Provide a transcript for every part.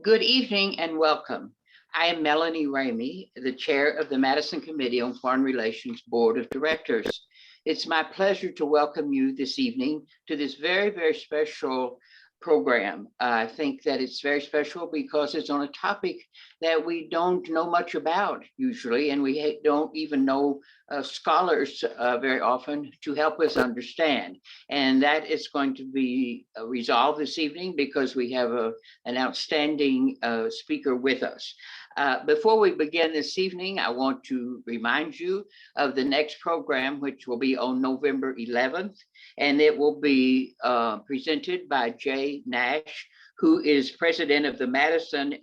Good evening and welcome. I am Melanie Ramey, the chair of the Madison Committee on Foreign Relations Board of Directors. It's my pleasure to welcome you this evening to this very, very special program. I think that it's very special because it's on a topic that we don't know much about usually, and we don't even know scholars very often to help us understand. And that is going to be resolved this evening because we have an outstanding speaker with us. Before we begin this evening, I want to remind you of the next program, which will be on November 11th, and it will be presented by Jay Nash, who is president of the Madison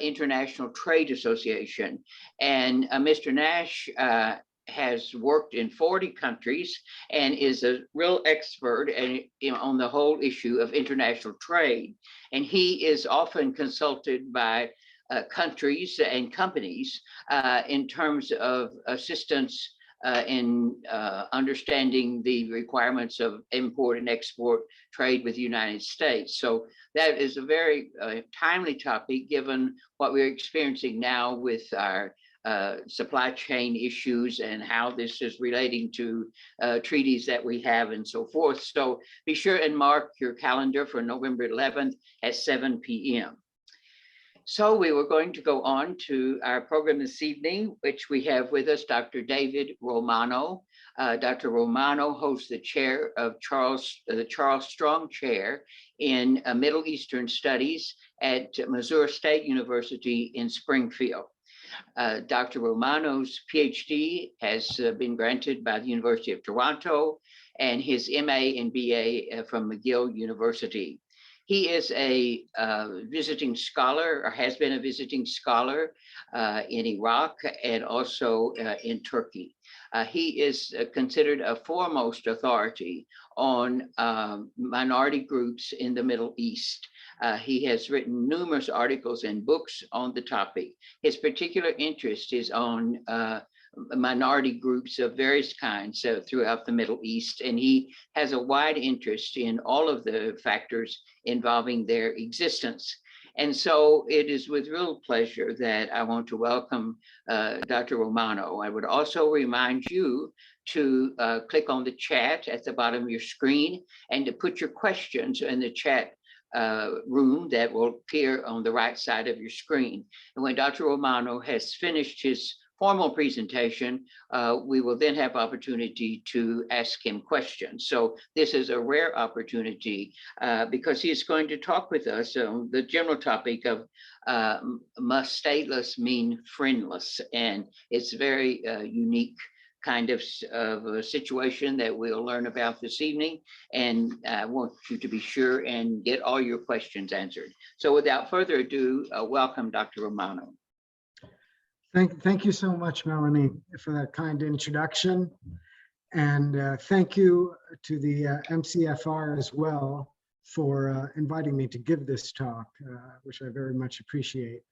International Trade Association. And Mr. Nash has worked in 40 countries and is a real expert on the whole issue of international trade. And he is often consulted by countries and companies in terms of assistance in understanding the requirements of import and export trade with the United States. So that is a very timely topic given what we're experiencing now with our supply chain issues and how this is relating to treaties that we have and so forth. So be sure and mark your calendar for November 11th at 7 p.m. So we were going to go on to our program this evening, which we have with us Dr. David Romano. Dr. Romano holds the chair of the Charles Strong Chair in Middle Eastern Studies at Missouri State University in Springfield. Dr. Romano's Ph.D. has been granted by the University of Toronto and his MA and BA from McGill University. He is a visiting scholar, or has been a visiting scholar in Iraq and also in Turkey. He is considered a foremost authority on minority groups in the Middle East. He has written numerous articles and books on the topic. His particular interest is on minority groups of various kinds throughout the Middle East, and he has a wide interest in all of the factors involving their existence. And so it is with real pleasure that I want to welcome Dr. Romano. I would also remind you to click on the chat at the bottom of your screen and to put your questions in the chat room that will appear on the right side of your screen. And when Dr. Romano has finished his formal presentation, we will then have opportunity to ask him questions. So this is a rare opportunity because he is going to talk with us on the general topic of must stateless mean friendless? And it's very unique kind of a situation that we'll learn about this evening. And I want you to be sure and get all your questions answered. So without further ado, welcome Dr. Romano. Thank you so much, Melanie, for that kind introduction. And thank you to the MCFR as well for inviting me to give this talk, which I very much appreciate.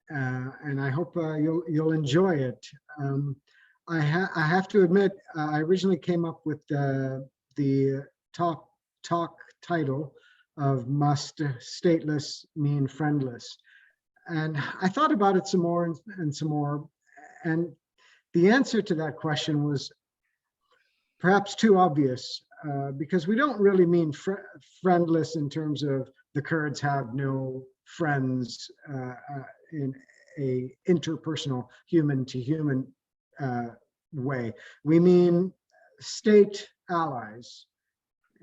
And I hope you'll enjoy it. I have to admit, I originally came up with the talk title of Must Stateless Mean Friendless? And I thought about it some more and some more. And the answer to that question was perhaps too obvious because we don't really mean friendless in terms of the Kurds have no friends in a interpersonal human to human way. We mean state allies.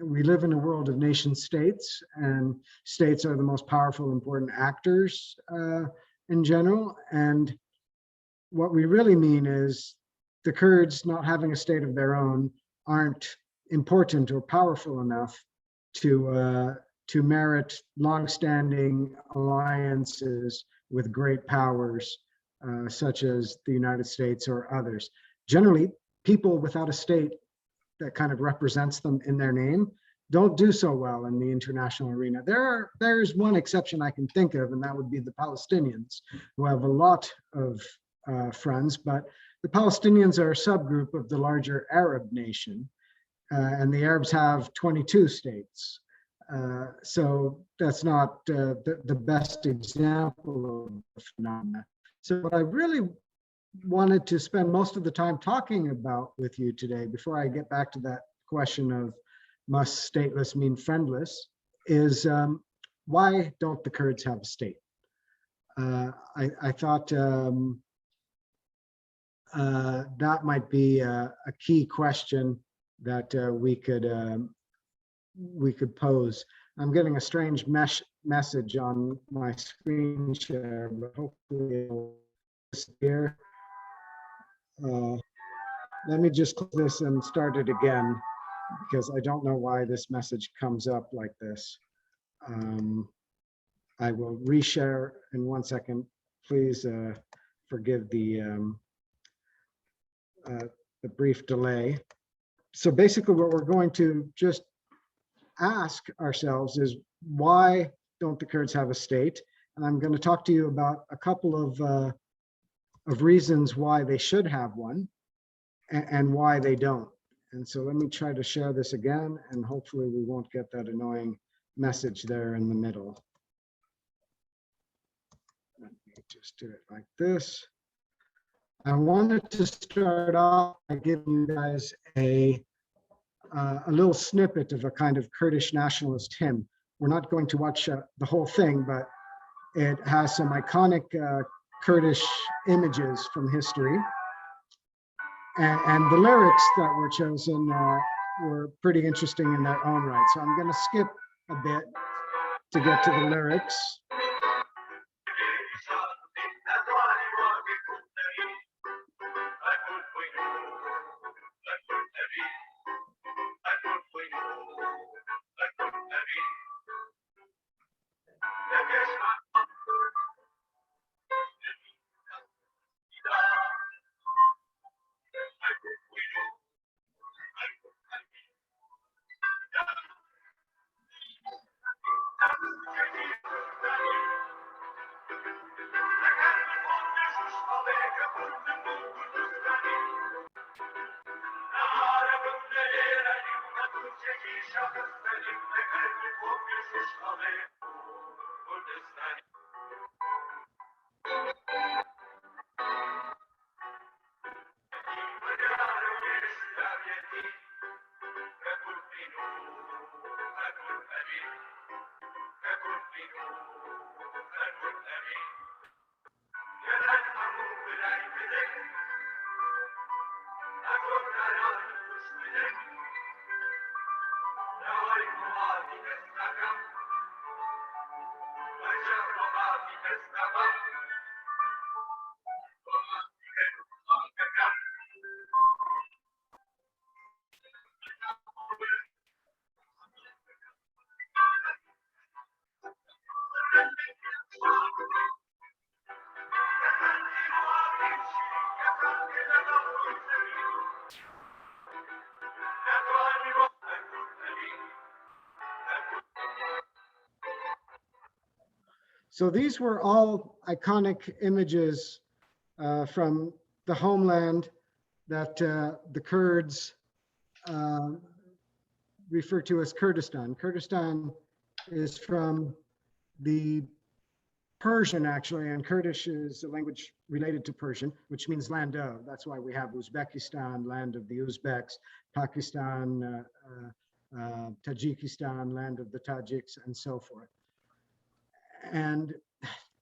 We live in a world of nation states, and states are the most powerful, important actors in general. And what we really mean is the Kurds not having a state of their own aren't important or powerful enough to merit longstanding alliances with great powers such as the United States or others. Generally, people without a state that kind of represents them in their name don't do so well in the international arena. There's one exception I can think of, and that would be the Palestinians, who have a lot of friends, but the Palestinians are a subgroup of the larger Arab nation, and the Arabs have 22 states. So that's not the best example of the phenomena. So what I really wanted to spend most of the time talking about with you today, before I get back to that question of must stateless mean friendless, is why don't the Kurds have a state? I thought that might be a key question that we could pose. I'm getting a strange message on my screen share, but hopefully it'll disappear. Let me just close this and start it again, because I don't know why this message comes up like this. I will reshare in 1 second. Please forgive the brief delay. So basically what we're going to just ask ourselves is, why don't the Kurds have a state? And I'm going to talk to you about a couple of reasons why they should have one and why they don't. And so let me try to share this again, and hopefully we won't get that annoying message there in the middle. Let me just do it like this. I wanted to start off by giving you guys a little snippet of a kind of Kurdish nationalist hymn. We're not going to watch the whole thing, but it has some iconic Kurdish images from history. And the lyrics that were chosen were pretty interesting in their own right. So I'm going to skip a bit to get to the lyrics. So these were all iconic images from the homeland that the Kurds refer to as Kurdistan. Kurdistan is from the Persian, actually, and Kurdish is a language related to Persian, which means land of. That's why we have Uzbekistan, land of the Uzbeks, Pakistan, Tajikistan, land of the Tajiks, and so forth. And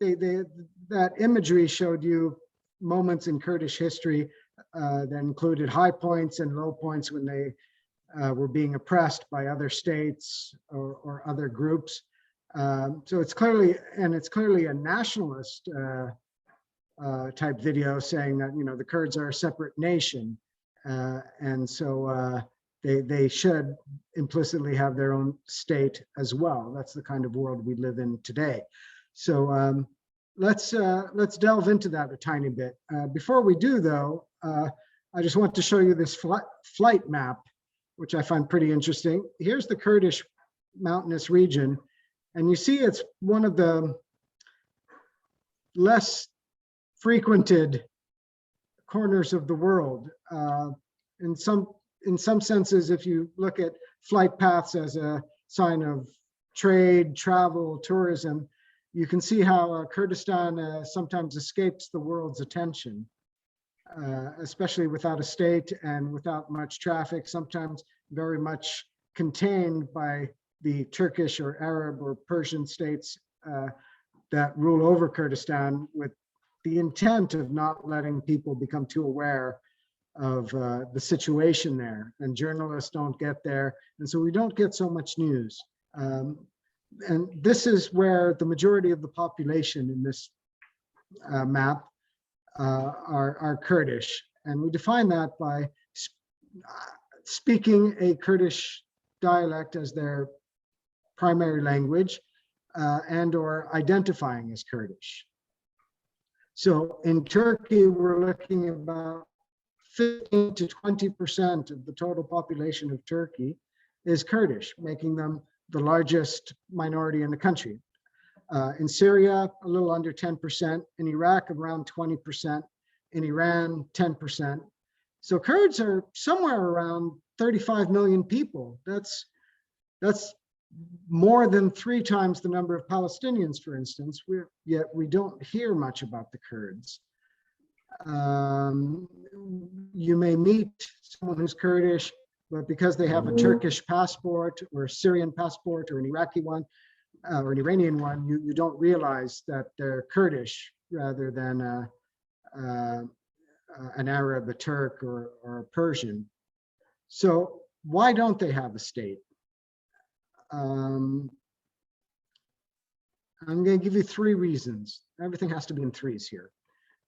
that imagery showed you moments in Kurdish history that included high points and low points when they were being oppressed by other states or other groups. So it's clearly a nationalist type video saying that, you know, the Kurds are a separate nation, and so they should implicitly have their own state as well. That's the kind of world we live in today. So let's delve into that a tiny bit. Before we do, though, I just want to show you this flight map, which I find pretty interesting. Here's the Kurdish mountainous region, and you see it's one of the less frequented corners of the world. In some senses, if you look at flight paths as a sign of trade, travel, tourism, you can see how Kurdistan sometimes escapes the world's attention, especially without a state and without much traffic, sometimes very much contained by the Turkish or Arab or Persian states that rule over Kurdistan, with the intent of not letting people become too aware of the situation there. And journalists don't get there. And so we don't get so much news. And this is where the majority of the population in this map are Kurdish. And we define that by speaking a Kurdish dialect as their primary language and or identifying as Kurdish. So in Turkey, we're looking at about 15 to 20% of the total population of Turkey is Kurdish, making them the largest minority in the country. In Syria, a little under 10%, in Iraq, around 20%, in Iran, 10%. So Kurds are somewhere around 35 million people. That's more than 3 times the number of Palestinians, for instance, yet we don't hear much about the Kurds. You may meet someone who's Kurdish, but because they have a Turkish passport or a Syrian passport or an Iraqi one or an Iranian one, you don't realize that they're Kurdish rather than an Arab, a Turk, or a Persian. So why don't they have a state? I'm going to give you 3 reasons. Everything has to be in threes here.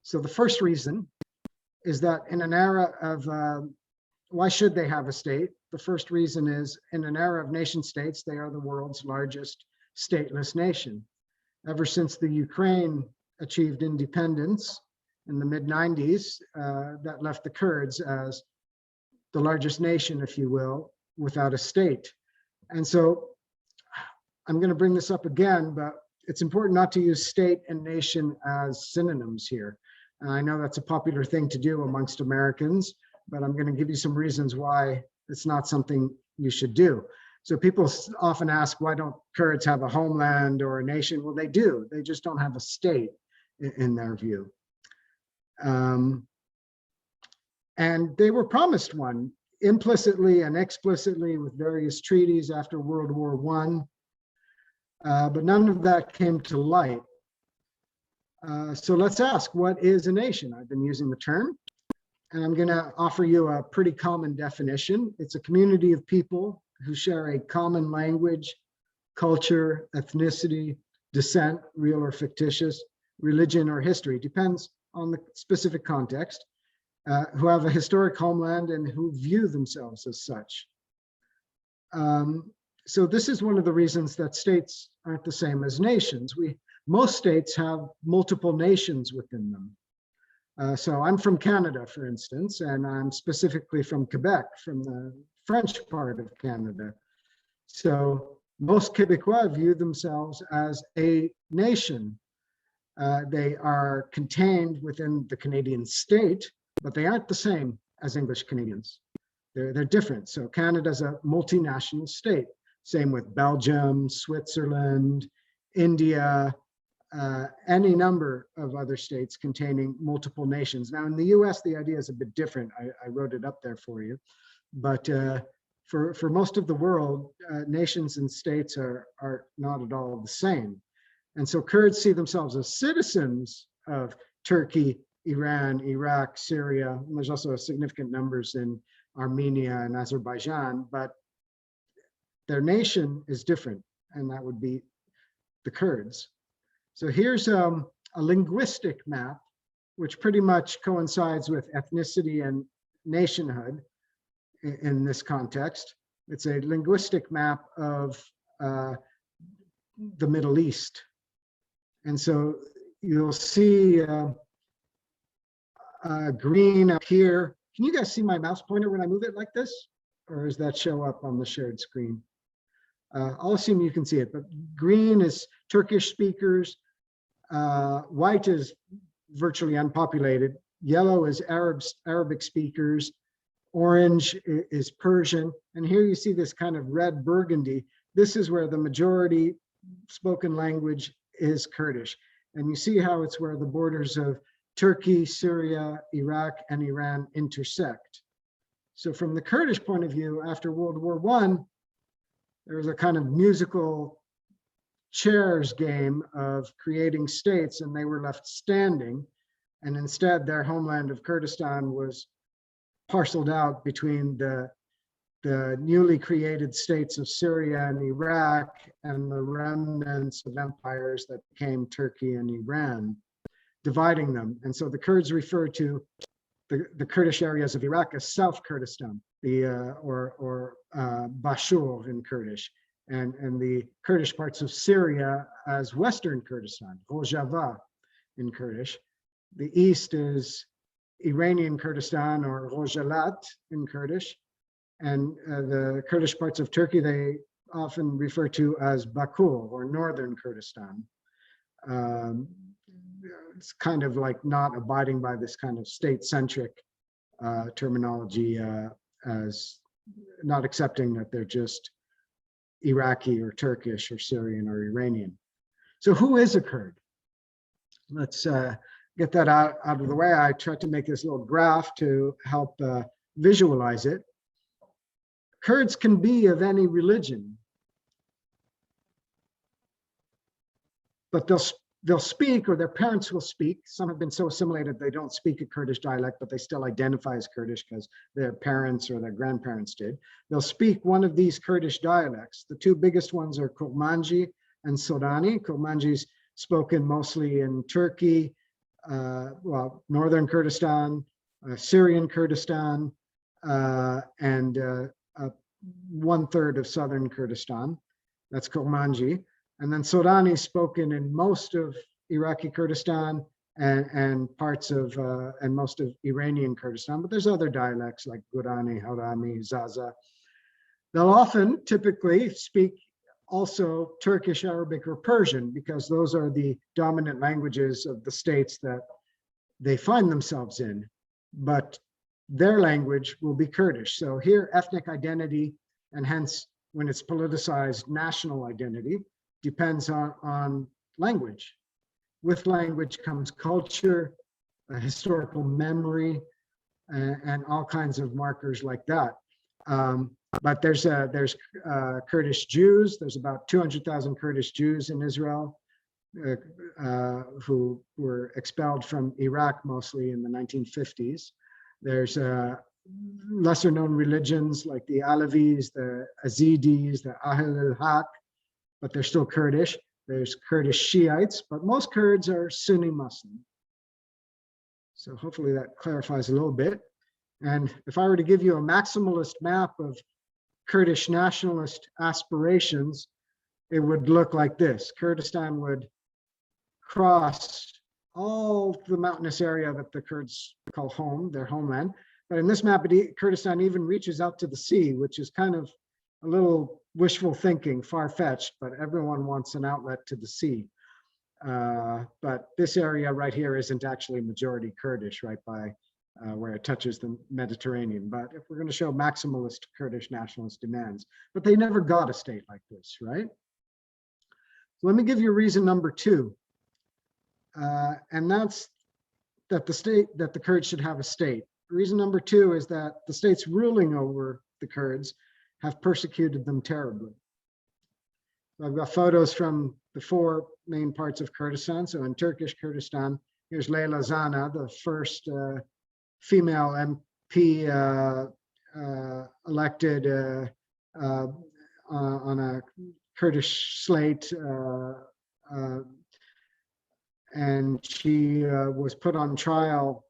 So the first reason is that in an era of why should they have a state? The first reason is in an era of nation states, they are the world's largest stateless nation. Ever since the Ukraine achieved independence in the mid-90s, that left the Kurds as the largest nation, if you will, without a state. And so I'm going to bring this up again, but it's important not to use state and nation as synonyms here. And I know that's a popular thing to do amongst Americans, but I'm going to give you some reasons why it's not something you should do. So people often ask, why don't Kurds have a homeland or a nation? Well, they do. They just don't have a state in their view. And they were promised one implicitly and explicitly with various treaties after World War I, but none of that came to light. So let's ask, what is a nation? I've been using the term, and I'm going to offer you a pretty common definition. It's a community of people who share a common language, culture, ethnicity, descent, real or fictitious, religion or history, depends on the specific context, who have a historic homeland and who view themselves as such. So this is one of the reasons that states aren't the same as nations. Most states have multiple nations within them. So I'm from Canada, for instance, and I'm specifically from Quebec, from the French part of Canada. So most Quebecois view themselves as a nation. They are contained within the Canadian state, but they aren't the same as English Canadians. They're different. So Canada's a multinational state. Same with Belgium, Switzerland, India, any number of other states containing multiple nations. Now in the US, the idea is a bit different. I wrote it up there for you. But for most of the world, nations and states are not at all the same. And so Kurds see themselves as citizens of Turkey, Iran, Iraq, Syria, and there's also significant numbers in Armenia and Azerbaijan, but their nation is different, and that would be the Kurds. So here's a linguistic map, which pretty much coincides with ethnicity and nationhood in this context. It's a linguistic map of the Middle East. And so you'll see green up here. Can you guys see my mouse pointer when I move it like this? Or does that show up on the shared screen? I'll assume you can see it, but green is Turkish speakers. White is virtually unpopulated. Yellow is Arabic speakers. Orange is Persian. And here you see this kind of red burgundy. this is where the majority spoken language is Kurdish. And you see how it's where the borders of Turkey, Syria, Iraq, and Iran intersect. So from the Kurdish point of view, after World War I, there was a kind of musical chairs game of creating states, and they were left standing. And instead, their homeland of Kurdistan was parceled out between the newly created states of Syria and Iraq and the remnants of empires that became Turkey and Iran, dividing them. And so the Kurds refer to the Kurdish areas of Iraq as South Kurdistan, or Bashur in Kurdish, and the Kurdish parts of Syria as Western Kurdistan, Rojava in Kurdish. The east is Iranian Kurdistan, or Rojalat in Kurdish, and the Kurdish parts of Turkey they often refer to as Bakur, or Northern Kurdistan. It's kind of like not abiding by this kind of state-centric terminology, as not accepting that they're just Iraqi or Turkish or Syrian or Iranian. So who is a Kurd? Let's get that out of the way. I tried to make this little graph to help visualize it. Kurds can be of any religion, but they'll speak, or their parents will speak. Some have been so assimilated they don't speak a Kurdish dialect, but they still identify as Kurdish because their parents or their grandparents did. They'll speak one of these Kurdish dialects. The two biggest ones are Kurmanji and Sorani. Kurmanji is spoken mostly in Turkey, well, northern Kurdistan, Syrian Kurdistan, and 1/3 of southern Kurdistan. That's Kurmanji. And then Sorani is spoken in most of Iraqi Kurdistan and parts of and most of Iranian Kurdistan, but there's other dialects like Gurani, Harami, Zaza. They'll often typically speak also Turkish, Arabic, or Persian, because those are the dominant languages of the states that they find themselves in, but their language will be Kurdish. So here, ethnic identity, and hence when it's politicized, national identity, depends on language. With language comes culture, historical memory, and all kinds of markers like that. But there's Kurdish Jews. There's about 200,000 Kurdish Jews in Israel who were expelled from Iraq mostly in the 1950s. There's lesser known religions like the Alevis, the Yazidis, the Ahl al-Haq, but they're still Kurdish. There's Kurdish Shiites, but most Kurds are Sunni Muslim. So hopefully that clarifies a little bit. And if I were to give you a maximalist map of Kurdish nationalist aspirations, it would look like this. Kurdistan would cross all the mountainous area that the Kurds call home, their homeland. But in this map, Kurdistan even reaches out to the sea, which is kind of a little wishful thinking, far-fetched, but everyone wants an outlet to the sea. But this area right here isn't actually majority Kurdish, right by where it touches the Mediterranean. But if we're going to show maximalist Kurdish nationalist demands, but they never got a state like this, right? So let me give you reason number 2. And that's that the Kurds should have a state. Reason number 2 is that the states ruling over the Kurds have persecuted them terribly. So I've got photos from the 4 main parts of Kurdistan. So in Turkish Kurdistan, here's Leyla Zana, the first female MP elected on a Kurdish slate, and she was put on trial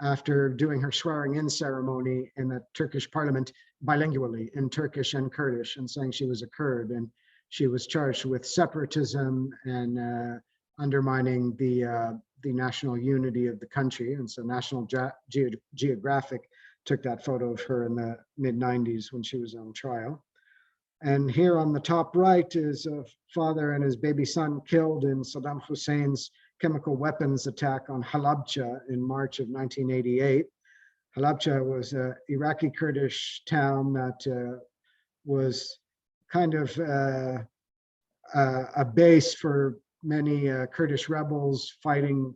after doing her swearing-in ceremony in the Turkish parliament bilingually in Turkish and Kurdish, and saying she was a Kurd, and she was charged with separatism and undermining the national unity of the country. And so National Geographic took that photo of her in the mid-90s when she was on trial. And here on the top right is a father and his baby son killed in Saddam Hussein's chemical weapons attack on Halabja in March of 1988. Halabja was an Iraqi Kurdish town that was kind of a base for many Kurdish rebels fighting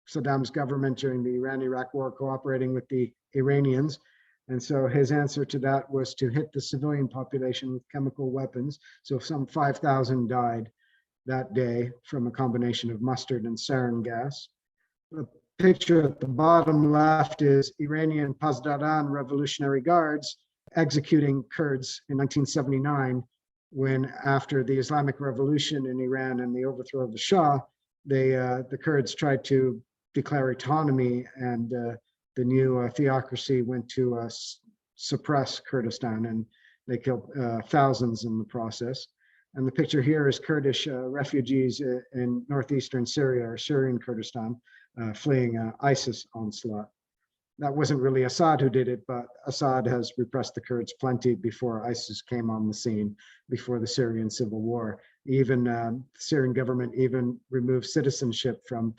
Saddam's government during the Iran-Iraq war, cooperating with the Iranians. And so his answer to that was to hit the civilian population with chemical weapons. So some 5,000 died that day from a combination of mustard and sarin gas. The picture at the bottom left is Iranian Pasdaran Revolutionary Guards executing Kurds in 1979, when after the Islamic Revolution in Iran and the overthrow of the Shah, the Kurds tried to declare autonomy, and the new theocracy went to suppress Kurdistan, and they killed thousands in the process. And the picture here is Kurdish refugees in northeastern Syria, or Syrian Kurdistan, fleeing ISIS onslaught. That wasn't really Assad who did it, but Assad has repressed the Kurds plenty before ISIS came on the scene, before the Syrian civil war. Even the Syrian government even removed citizenship from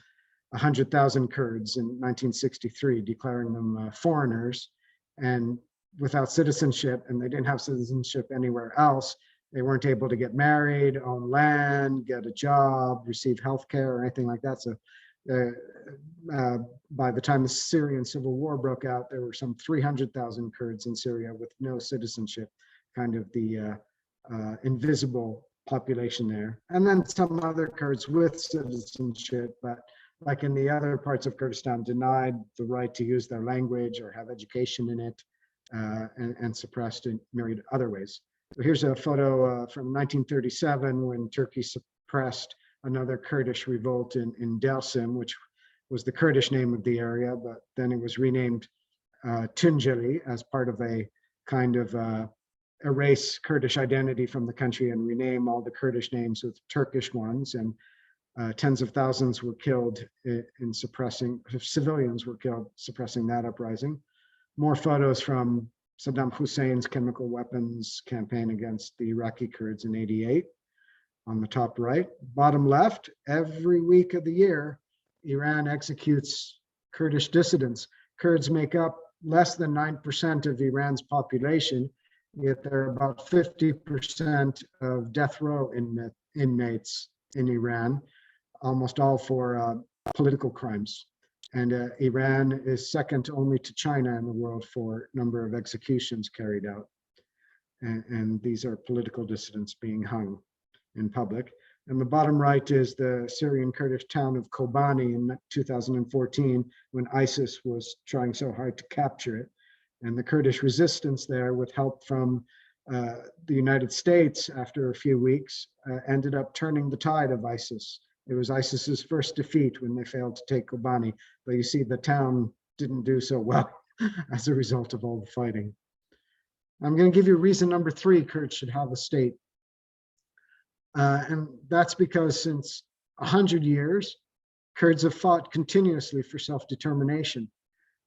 100,000 Kurds in 1963, declaring them foreigners and without citizenship, and they didn't have citizenship anywhere else. They weren't able to get married, own land, get a job, receive health care, or anything like that. So by the time the Syrian civil war broke out, there were some 300,000 Kurds in Syria with no citizenship, kind of the invisible population there. And then some other Kurds with citizenship, but like in the other parts of Kurdistan, denied the right to use their language or have education in it, and suppressed in myriad other ways. So here's a photo from 1937 when Turkey suppressed another Kurdish revolt in Dersim, which was the Kurdish name of the area, but then it was renamed Tunceli as part of a kind of erase Kurdish identity from the country and rename all the Kurdish names with Turkish ones. And tens of thousands were killed in suppressing, civilians were killed suppressing that uprising. More photos from Saddam Hussein's chemical weapons campaign against the Iraqi Kurds in '88. On the top right, bottom left, every week of the year, Iran executes Kurdish dissidents. Kurds make up less than 9% of Iran's population, yet they're about 50% of death row inmates in Iran, almost all for political crimes. And Iran is second only to China in the world for number of executions carried out. And these are political dissidents being hung in public. And the bottom right is the Syrian Kurdish town of Kobani in 2014, when ISIS was trying so hard to capture it. And the Kurdish resistance there, with help from the United States after a few weeks, ended up turning the tide of ISIS. It was ISIS's first defeat when they failed to take Kobani. But you see, the town didn't do so well as a result of all the fighting. I'm going to give you reason number 3, Kurds should have a state. And that's because since 100 years, Kurds have fought continuously for self-determination,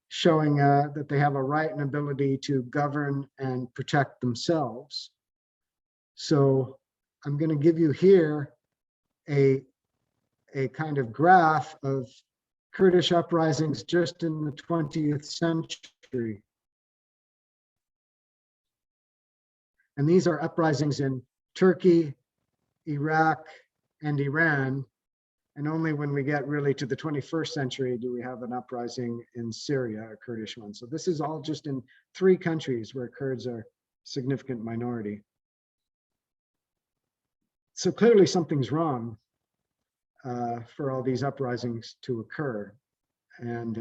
showing that they have a right and ability to govern and protect themselves. So I'm going to give you here a kind of graph of Kurdish uprisings just in the 20th century. And these are uprisings in Turkey, Iraq, and Iran. And only when we get really to the 21st century do we have an uprising in Syria, a Kurdish one. So this is all just in 3 countries where Kurds are a significant minority. So clearly something's wrong for all these uprisings to occur. And,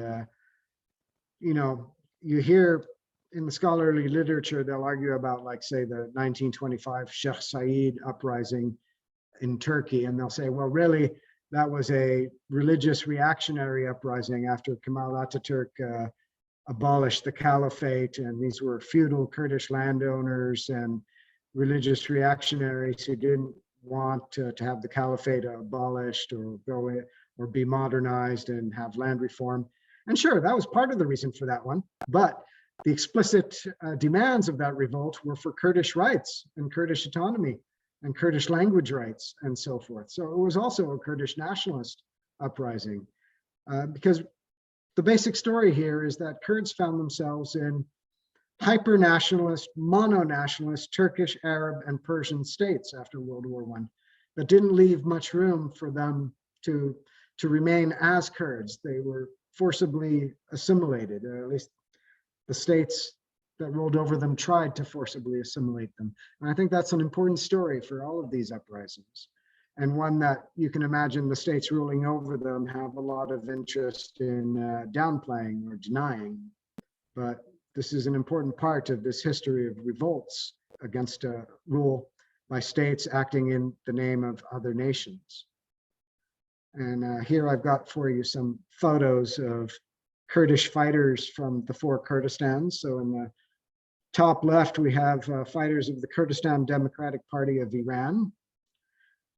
you know, you hear in the scholarly literature, they'll argue about, like, say, the 1925 Sheikh Said uprising in Turkey, and they'll say, well, really, that was a religious reactionary uprising after Kemal Ataturk abolished the caliphate, and these were feudal Kurdish landowners and religious reactionaries who didn't want to have the caliphate abolished or be modernized and have land reform. And sure, that was part of the reason for that one, but the explicit demands of that revolt were for Kurdish rights and Kurdish autonomy and Kurdish language rights and so forth. So it was also a Kurdish nationalist uprising, because the basic story here is that Kurds found themselves in hyper-nationalist, mono-nationalist Turkish, Arab, and Persian states after World War I that didn't leave much room for them to remain as Kurds. They were forcibly assimilated, or at least the states that rolled over them tried to forcibly assimilate them. And I think that's an important story for all of these uprisings, and one that you can imagine the states ruling over them have a lot of interest in downplaying or denying. But this is an important part of this history of revolts against rule by states acting in the name of other nations. And here I've got for you some photos of Kurdish fighters from the four Kurdistans. So in the top left, we have fighters of the Kurdistan Democratic Party of Iran.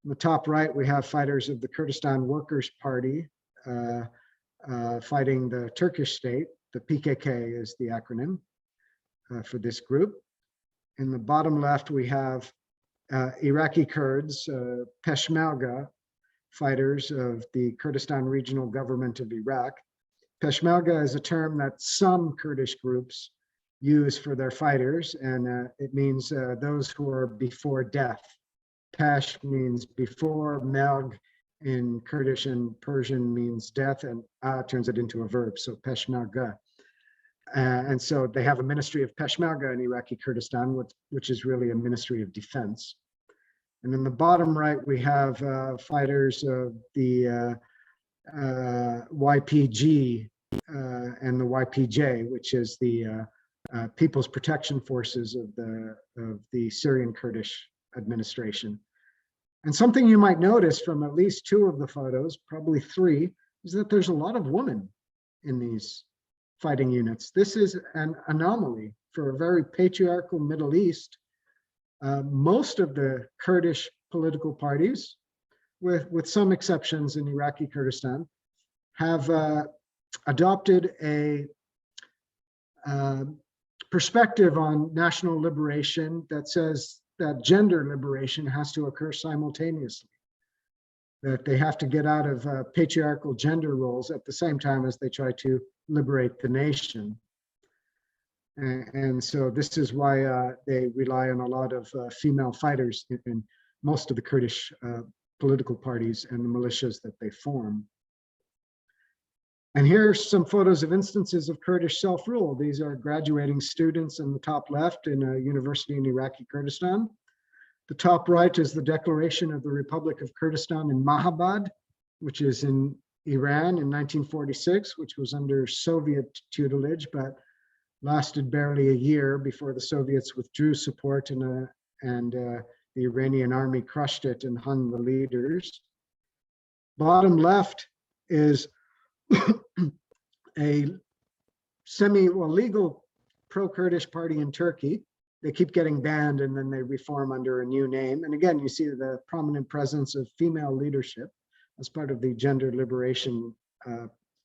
In the top right, we have fighters of the Kurdistan Workers' Party fighting the Turkish state. The PKK is the acronym for this group. In the bottom left, we have Iraqi Kurds, Peshmerga fighters of the Kurdistan Regional Government of Iraq. Peshmerga is a term that some Kurdish groups use for their fighters, and it means those who are before death. Pesh means before, Melg in Kurdish and Persian means death, and turns it into a verb, so Peshmerga. And so they have a ministry of Peshmerga in Iraqi Kurdistan, which is really a ministry of defense. And in the bottom right, we have fighters of the YPG and the YPJ, which is the People's Protection Forces of the Syrian Kurdish administration. And something you might notice from at least two of the photos, probably three, is that there's a lot of women in these fighting units. This is an anomaly for a very patriarchal Middle East. Most of the Kurdish political parties, with some exceptions in Iraqi Kurdistan, have adopted a perspective on national liberation that says that gender liberation has to occur simultaneously, that they have to get out of patriarchal gender roles at the same time as they try to liberate the nation. And so this is why they rely on a lot of female fighters in most of the Kurdish political parties and the militias that they form. And here are some photos of instances of Kurdish self-rule. These are graduating students in the top left in a university in Iraqi Kurdistan. The top right is the declaration of the Republic of Kurdistan in Mahabad, which is in Iran in 1946, which was under Soviet tutelage, but lasted barely a year before the Soviets withdrew support and the Iranian army crushed it and hung the leaders. Bottom left is a legal pro-Kurdish party in Turkey. They keep getting banned and then they reform under a new name. And again, you see the prominent presence of female leadership as part of the gender liberation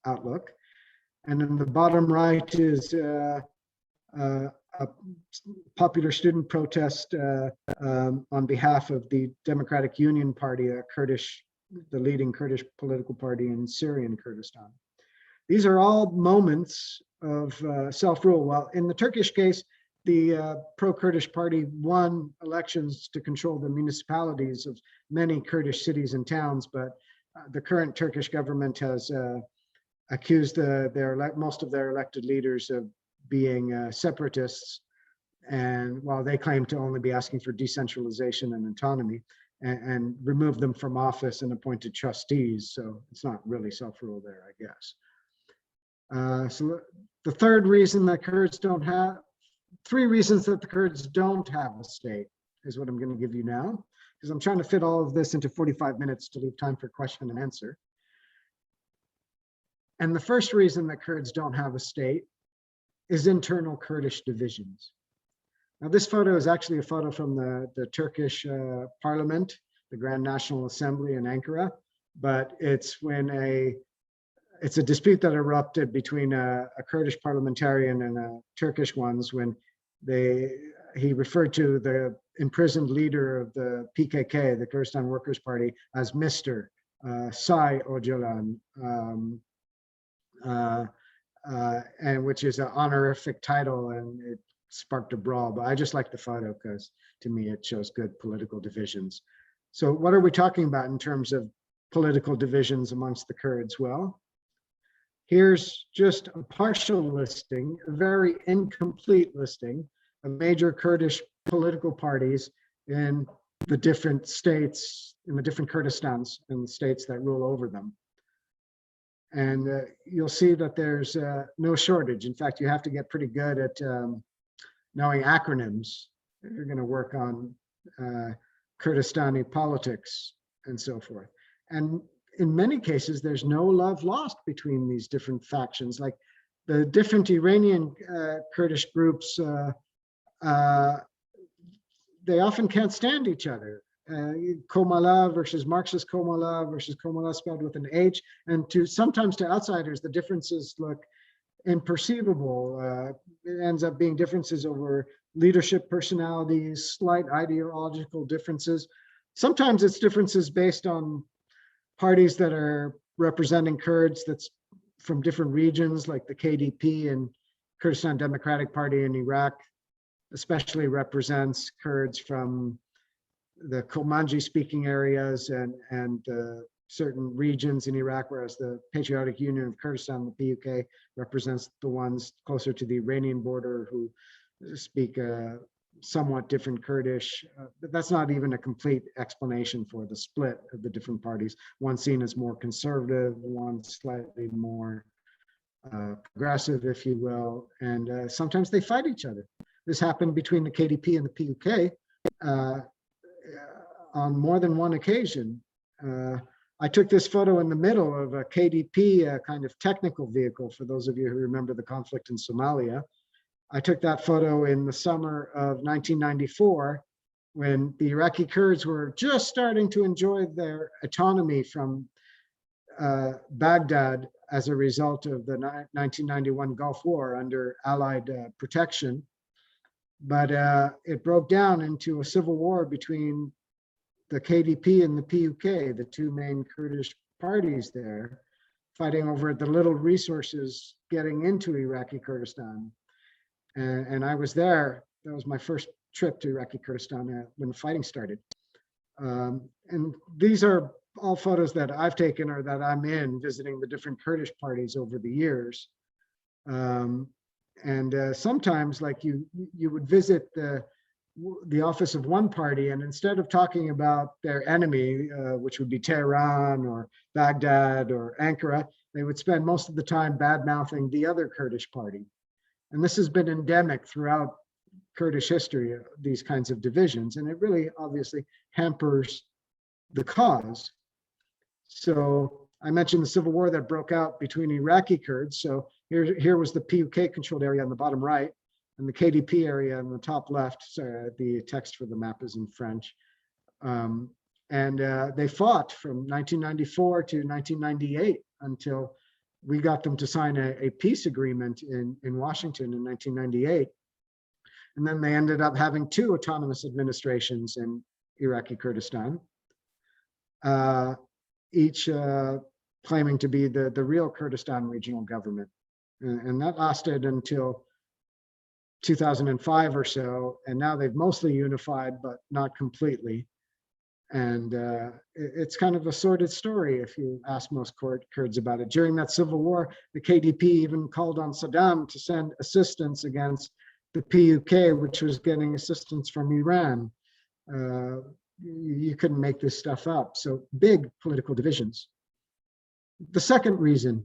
outlook. And in the bottom right is a popular student protest on behalf of the Democratic Union Party, the leading Kurdish political party in Syrian Kurdistan. These are all moments of self-rule. Well, in the Turkish case, the pro-Kurdish party won elections to control the municipalities of many Kurdish cities and towns, but the current Turkish government has accused most of their elected leaders of being separatists, and while they claim to only be asking for decentralization and autonomy, and removed them from office and appointed trustees. So it's not really self-rule there, I guess. So the third reason that three reasons that the Kurds don't have a state is what I'm going to give you now, because I'm trying to fit all of this into 45 minutes to leave time for question and answer. And the first reason that Kurds don't have a state is internal Kurdish divisions. Now, this photo is actually a photo from the Turkish parliament, the Grand National Assembly in Ankara, but it's a dispute that erupted between a Kurdish parliamentarian and a Turkish ones when he referred to the imprisoned leader of the PKK, the Kurdistan Workers' Party, as Mr. Say Öcalan, and which is an honorific title, and it sparked a brawl, but I just like the photo because to me it shows good political divisions. So what are we talking about in terms of political divisions amongst the Kurds? Well, here's just a partial listing, a very incomplete listing of major Kurdish political parties in the different states, in the different Kurdistans and the states that rule over them. And you'll see that there's no shortage. In fact, you have to get pretty good at knowing acronyms. You're going to work on Kurdistani politics and so forth. And in many cases, there's no love lost between these different factions. Like the different Iranian Kurdish groups, they often can't stand each other. Komala versus Marxist Komala versus Komala spelled with an H. And sometimes to outsiders, the differences look imperceivable. It ends up being differences over leadership personalities, slight ideological differences. Sometimes it's differences based on parties that are representing Kurds that's from different regions, like the KDP and Kurdistan Democratic Party in Iraq, especially represents Kurds from the Kurmanji speaking areas and certain regions in Iraq, whereas the Patriotic Union of Kurdistan, the PUK, represents the ones closer to the Iranian border who speak somewhat different Kurdish. But that's not even a complete explanation for the split of the different parties. One seen as more conservative, one slightly more progressive, if you will, and sometimes they fight each other. This happened between the KDP and the PUK on more than one occasion. I took this photo in the middle of a KDP kind of technical vehicle, for those of you who remember the conflict in Somalia. I took that photo in the summer of 1994 when the Iraqi Kurds were just starting to enjoy their autonomy from Baghdad as a result of the 1991 Gulf War under Allied protection. But it broke down into a civil war between the KDP and the PUK, the two main Kurdish parties there, fighting over the little resources getting into Iraqi Kurdistan. And I was there. That was my first trip to Iraqi Kurdistan when the fighting started. And these are all photos that I've taken or that I'm in visiting the different Kurdish parties over the years. Sometimes, like you would visit the office of one party, and instead of talking about their enemy, which would be Tehran or Baghdad or Ankara, they would spend most of the time bad-mouthing the other Kurdish party. And this has been endemic throughout Kurdish history, these kinds of divisions, and it really obviously hampers the cause. So I mentioned the civil war that broke out between Iraqi Kurds. So here was the PUK-controlled area on the bottom right, and the KDP area on the top left. Sorry, the text for the map is in French. They fought from 1994 to 1998 until we got them to sign a peace agreement in Washington in 1998. And then they ended up having two autonomous administrations in Iraqi Kurdistan, each claiming to be the real Kurdistan regional government. And that lasted until 2005 or so. And now they've mostly unified, but not completely. And it's kind of a sordid story if you ask most Kurds about it. During that civil war, the KDP even called on Saddam to send assistance against the PUK, which was getting assistance from Iran. You couldn't make this stuff up. So big political divisions. The second reason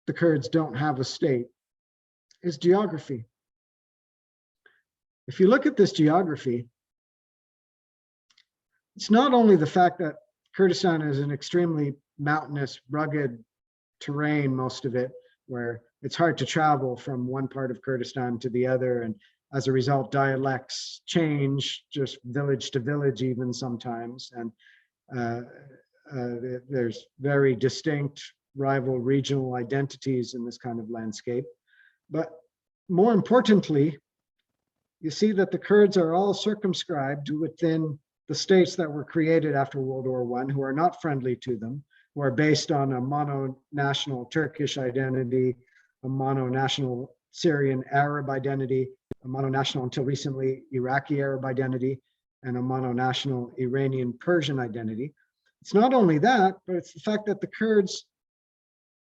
the Kurds don't have a state is geography. If you look at this geography, it's not only the fact that Kurdistan is an extremely mountainous, rugged terrain, most of it, where it's hard to travel from one part of Kurdistan to the other. And as a result, dialects change just village to village even sometimes. And there's very distinct rival regional identities in this kind of landscape. But more importantly, you see that the Kurds are all circumscribed within the states that were created after World War I, who are not friendly to them, who are based on a mono-national Turkish identity, a mono-national Syrian Arab identity, a mononational, until recently, Iraqi Arab identity, and a mononational Iranian Persian identity. It's not only that, but it's the fact that the Kurds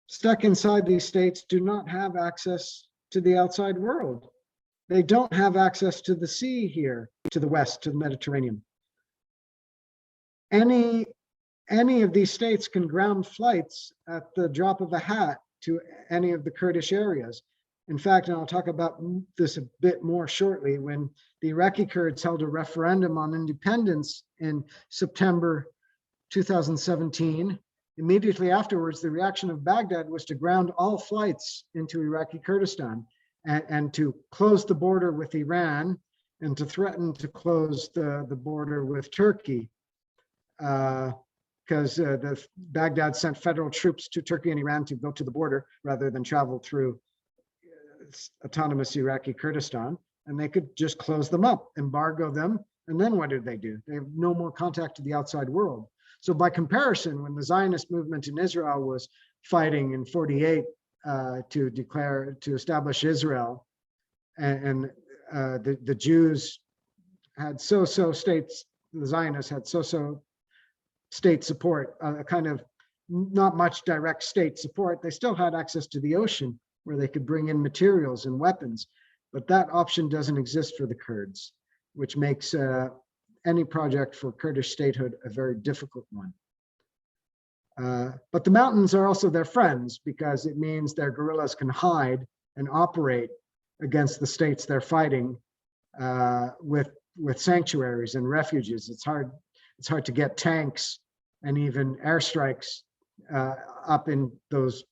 stuck inside these states do not have access to the outside world. They don't have access to the sea here, to the west, to the Mediterranean. Any of these states can ground flights at the drop of a hat to any of the Kurdish areas. In fact, and I'll talk about this a bit more shortly, when the Iraqi Kurds held a referendum on independence in September 2017, immediately afterwards, the reaction of Baghdad was to ground all flights into Iraqi Kurdistan and to close the border with Iran and to threaten to close the border with Turkey. Because the Baghdad sent federal troops to Turkey and Iran to go to the border rather than travel through autonomous Iraqi Kurdistan, and they could just close them up, embargo them, and then what did they do? They have no more contact to the outside world. So by comparison, when the Zionist movement in Israel was fighting in 48 to establish Israel, and the Jews had so-so states, the Zionists had so-so state support, kind of not much direct state support. They still had access to the ocean where they could bring in materials and weapons, but that option doesn't exist for the Kurds, which makes any project for Kurdish statehood a very difficult one. But the mountains are also their friends, because it means their guerrillas can hide and operate against the states they're fighting with sanctuaries and refuges. It's hard to get tanks and even airstrikes up in those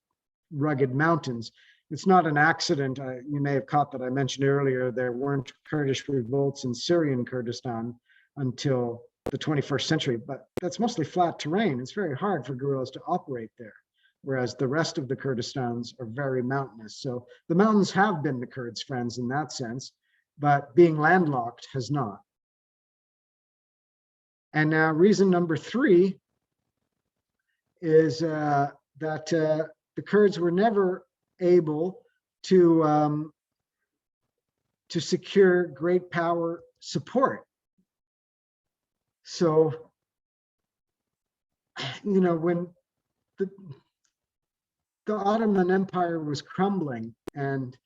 rugged mountains. It's not an accident. You may have caught that I mentioned earlier, there weren't Kurdish revolts in Syrian Kurdistan until the 21st century, but that's mostly flat terrain. It's very hard for guerrillas to operate there, whereas the rest of the Kurdistans are very mountainous. So the mountains have been the Kurds' friends in that sense, but being landlocked has not. And now reason number 3 is that the Kurds were never able to secure great power support. So, you know, when the Ottoman Empire was crumbling and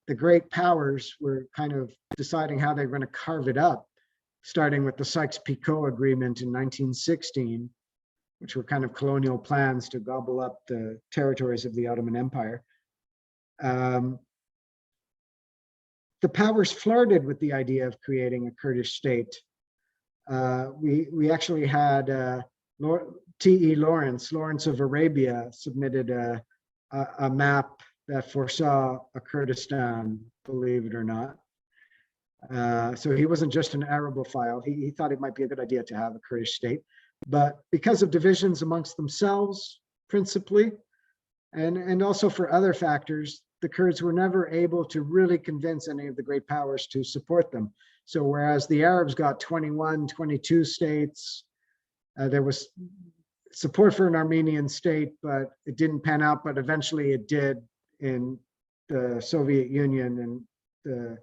the great powers were kind of deciding how they were going to carve it up, starting with the Sykes-Picot Agreement in 1916, which were kind of colonial plans to gobble up the territories of the Ottoman Empire. The powers flirted with the idea of creating a Kurdish state. We actually had T.E. Lawrence of Arabia, submitted a map that foresaw a Kurdistan, believe it or not. So he wasn't just an Arabophile. He thought it might be a good idea to have a Kurdish state. But because of divisions amongst themselves, principally, and also for other factors, the Kurds were never able to really convince any of the great powers to support them. So whereas the Arabs got 21, 22 states, there was support for an Armenian state, but it didn't pan out, but eventually it did in the Soviet Union and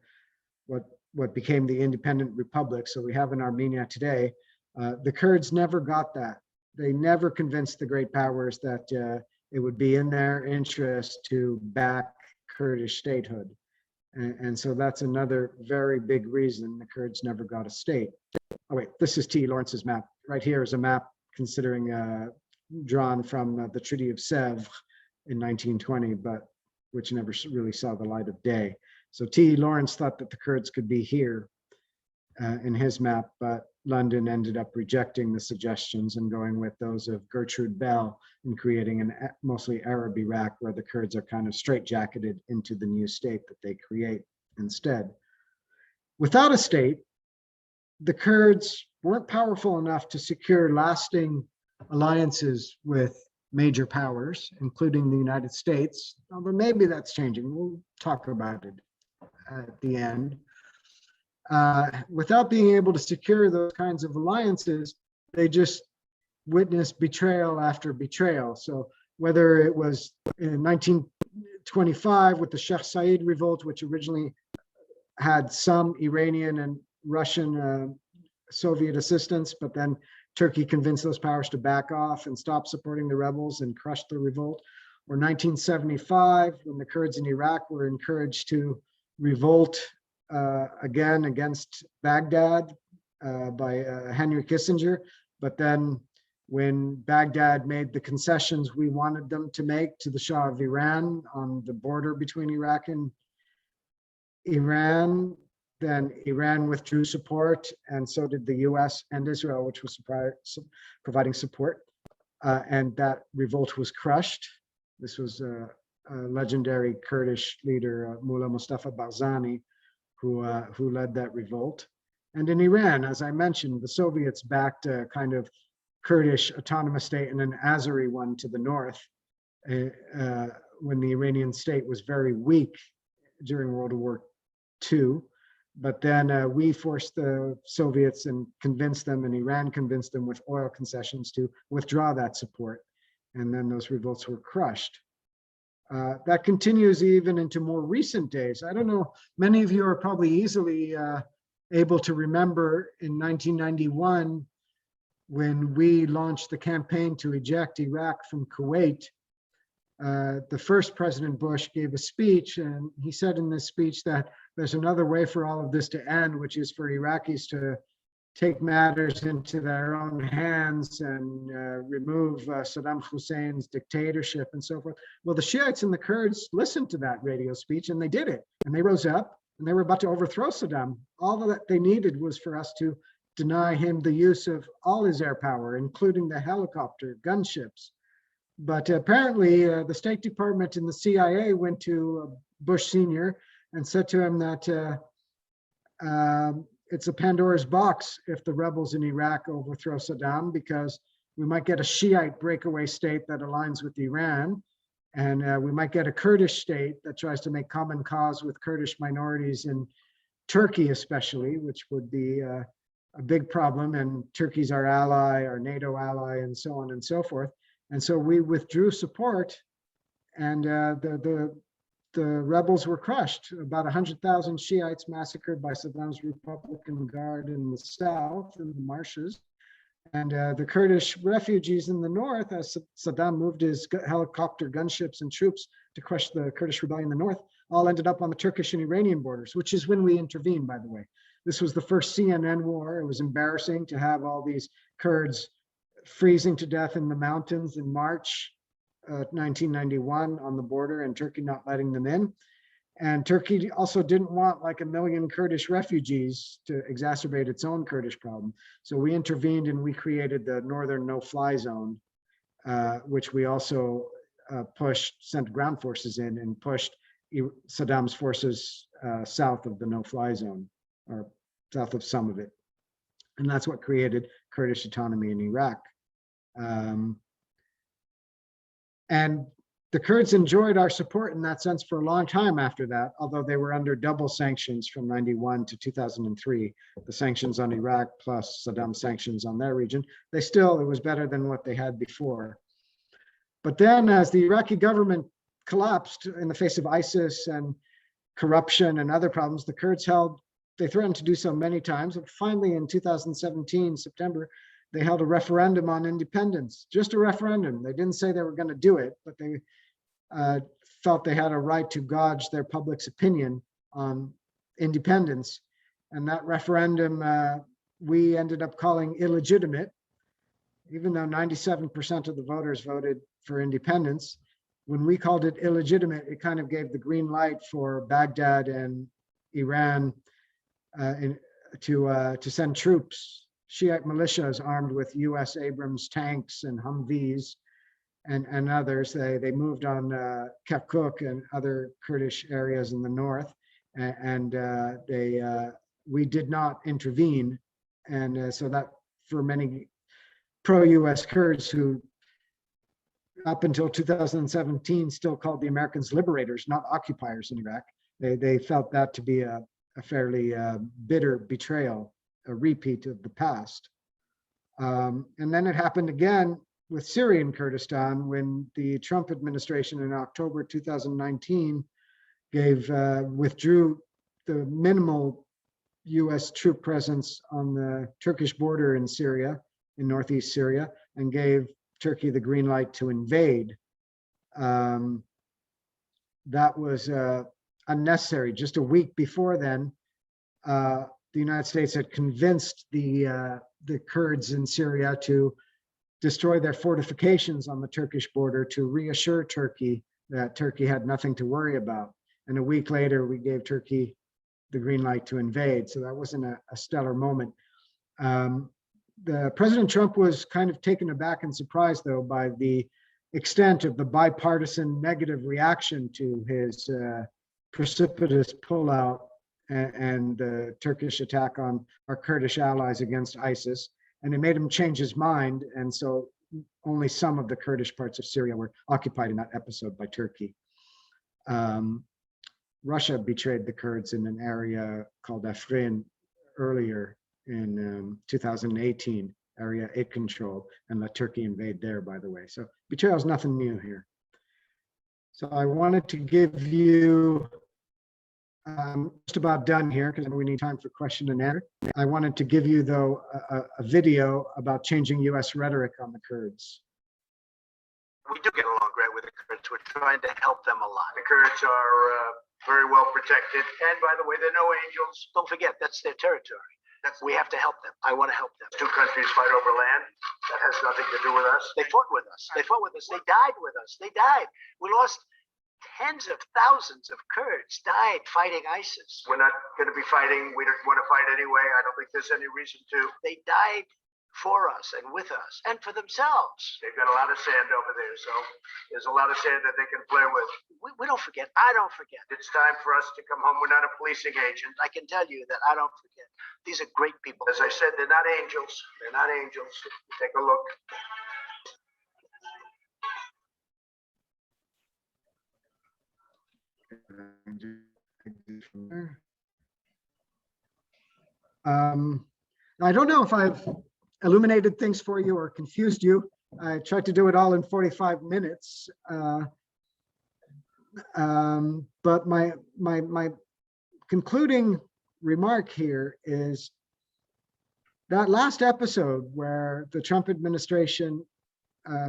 what became the independent republic. So we have in Armenia today. The Kurds never got that. They never convinced the great powers that it would be in their interest to back Kurdish statehood. And so that's another very big reason the Kurds never got a state. Oh wait, this is T. Lawrence's map. Right here is a map considering drawn from the Treaty of Sèvres in 1920, but which never really saw the light of day. So T. Lawrence thought that the Kurds could be here in his map, but London ended up rejecting the suggestions and going with those of Gertrude Bell in creating an mostly Arab Iraq, where the Kurds are kind of straitjacketed into the new state that they create instead. Without a state, the Kurds weren't powerful enough to secure lasting alliances with major powers, including the United States, but maybe that's changing. We'll talk about it at the end. Without being able to secure those kinds of alliances, they just witnessed betrayal after betrayal. So whether it was in 1925 with the Sheikh Said revolt, which originally had some Iranian and Russian Soviet assistance, but then Turkey convinced those powers to back off and stop supporting the rebels and crush the revolt. Or 1975, when the Kurds in Iraq were encouraged to revolt again against Baghdad by Henry Kissinger. But then when Baghdad made the concessions we wanted them to make to the Shah of Iran on the border between Iraq and Iran, then Iran withdrew support, and so did the US and Israel, which was providing support. And that revolt was crushed. This was a legendary Kurdish leader, Mullah Mustafa Barzani, who led that revolt. And in Iran, as I mentioned, the Soviets backed a kind of Kurdish autonomous state and an Azeri one to the north when the Iranian state was very weak during World War II. But then we forced the Soviets and convinced them, and Iran convinced them with oil concessions to withdraw that support. And then those revolts were crushed. That continues even into more recent days. I don't know, many of you are probably easily able to remember in 1991, when we launched the campaign to eject Iraq from Kuwait. The first President Bush gave a speech, and he said in this speech that there's another way for all of this to end, which is for Iraqis to take matters into their own hands and remove Saddam Hussein's dictatorship and so forth. Well, the Shiites and the Kurds listened to that radio speech, and they did it. And they rose up, and they were about to overthrow Saddam. All that they needed was for us to deny him the use of all his air power, including the helicopter, gunships. But apparently the State Department and the CIA went to Bush Sr. and said to him that it's a Pandora's box if the rebels in Iraq overthrow Saddam, because we might get a Shiite breakaway state that aligns with Iran, and we might get a Kurdish state that tries to make common cause with Kurdish minorities in Turkey especially, which would be a big problem, and Turkey's our ally, our NATO ally, and so on and so forth. And so we withdrew support, and the rebels were crushed. About 100,000 Shiites massacred by Saddam's Republican Guard in the south, in the marshes. And the Kurdish refugees in the north, as Saddam moved his helicopter gunships and troops to crush the Kurdish rebellion in the north, all ended up on the Turkish and Iranian borders, which is when we intervened, by the way. This was the first CNN war. It was embarrassing to have all these Kurds freezing to death in the mountains in March 1991 on the border, and Turkey not letting them in. And Turkey also didn't want like 1 million Kurdish refugees to exacerbate its own Kurdish problem. So we intervened and we created the Northern No-Fly Zone, which we also sent ground forces in and pushed Saddam's forces south of the No-Fly Zone, or south of some of it. And that's what created Kurdish autonomy in Iraq. And the Kurds enjoyed our support in that sense for a long time after that, although they were under double sanctions from 91 to 2003, the sanctions on Iraq plus Saddam's sanctions on their region. It was better than what they had before. But then as the Iraqi government collapsed in the face of ISIS and corruption and other problems, the Kurds they threatened to do so many times. And finally in 2017, September, they held a referendum on independence, just a referendum. They didn't say they were going to do it, but they felt they had a right to gauge their public's opinion on independence. And that referendum, we ended up calling illegitimate, even though 97% of the voters voted for independence. When we called it illegitimate, it kind of gave the green light for Baghdad and Iran to send troops, Shiite militias armed with US Abrams tanks and Humvees and others. They moved on Kirkuk and other Kurdish areas in the north, and we did not intervene. And so that for many pro-US Kurds who up until 2017 still called the Americans liberators, not occupiers in Iraq, they felt that to be a fairly bitter betrayal, a repeat of the past. And then it happened again with Syrian Kurdistan when the Trump administration in October 2019 withdrew the minimal US troop presence on the Turkish border in Syria, in northeast Syria, and gave Turkey the green light to invade. That was unnecessary. Just a week before then, the United States had convinced the Kurds in Syria to destroy their fortifications on the Turkish border to reassure Turkey that Turkey had nothing to worry about. And a week later, we gave Turkey the green light to invade. So that wasn't a stellar moment. President Trump was kind of taken aback and surprised, though, by the extent of the bipartisan negative reaction to his precipitous pullout and the Turkish attack on our Kurdish allies against ISIS. And it made him change his mind. And so only some of the Kurdish parts of Syria were occupied in that episode by Turkey. Russia betrayed the Kurds in an area called Afrin earlier in 2018, area it controlled, and let Turkey invade there, by the way. So betrayal is nothing new here. So I wanted to give you, just about done here because we need time for question and answer. I wanted to give you, though, a video about changing US rhetoric on the Kurds. We do get along great with the Kurds. We're trying to help them a lot. The Kurds are very well protected. And by the way, they're no angels. Don't forget, that's their territory. We have to help them. I want to help them. Two countries fight over land. That has nothing to do with us. They fought with us. They fought with us. They died with us. They died. We lost tens of thousands of Kurds died fighting ISIS. We're not going to be fighting. We don't want to fight anyway. I don't think there's any reason to. They died for us and with us and for themselves. They've got a lot of sand over there, so there's a lot of sand that they can play with. We don't forget. I don't forget. It's time for us to come home. We're not a policing agent. I can tell you that I don't forget. These are great people. As I said, they're not angels. They're not angels. Take a look. I don't know if I've illuminated things for you or confused you. I tried to do it all in 45 minutes. But my concluding remark here is that last episode where the Trump administration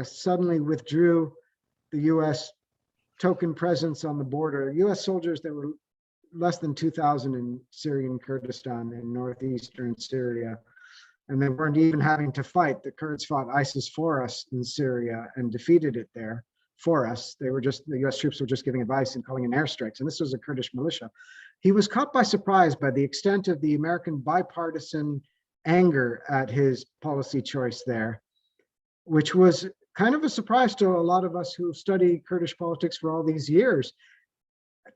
suddenly withdrew the US token presence on the border. US soldiers, there were less than 2,000 in Syrian Kurdistan in northeastern Syria. And they weren't even having to fight. The Kurds fought ISIS for us in Syria and defeated it there for us. They were just, the US troops were just giving advice and calling in airstrikes. And this was a Kurdish militia. He was caught by surprise by the extent of the American bipartisan anger at his policy choice there, which was kind of a surprise to a lot of us who study Kurdish politics for all these years.